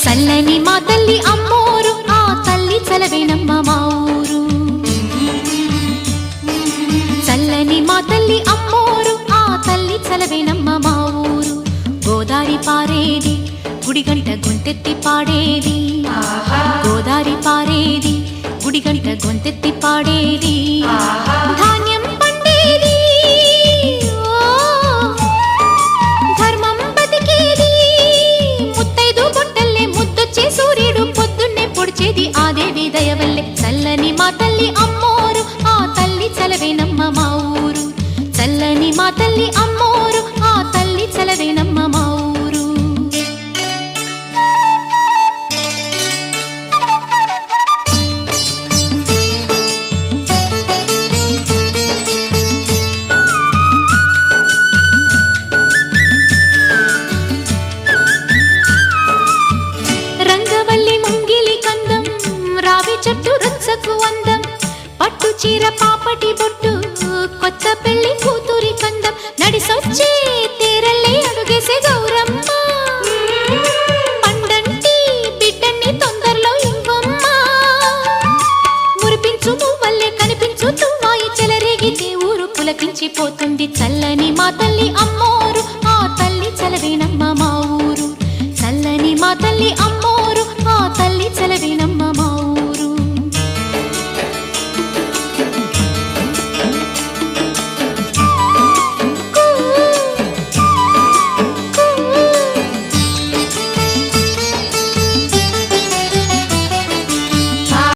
చల్లని మా తల్లి అమ్మోరు ఆ తల్లి చలవేనమ్మ మా ఊరు. చల్లని మా తల్లి అమ్మోరు ఆ తల్లి చలవేనమ్మ మా ఊరు. గోదారి పారేది గుడిగంట గొంతెత్తి పాడేది, గోదారి పారేది గుడిగంట గొంతెత్తి పాడేది. ధాన్యం పండేది ధర్మం బతికేది, ముత్తైదు బొట్టల్లే ముద్దొచ్చే సూర్యుడు పొద్దున్నే పొడిచేది ఆ దేవి దయవల్లే. చల్లని మా తల్లి అమ్మోరు ఆ తల్లి చలవేనమ్మ మా ఊరు. చల్లని మా తల్లి అమ్మోరు ఆ తల్లి చలవేనమ్మ మా ఊరు. రంగవల్లి ముంగిలి కందం రావి చెట్టు రుచ్చకు అందం, పట్టు చీర పాపటి బొట్టు కొత్త పెళ్లి కూతురి కందం, నడిసొచ్చే తీరల్లే అడుగేసే గౌరమ్మ. పండంటి బిడ్డన్ని తొందరలో ఇవ్వమ్మ, మురిపించు మువ్వల్లే కనిపించు తుమ్మాయి చెలరేగితే ఊరు పులకించిపోతుంది. చల్లని మా తల్లి అమ్మోరు ఆ తల్లి చలవేనమ్మ మా ఊరు. చల్లని మా తల్లి అమ్మ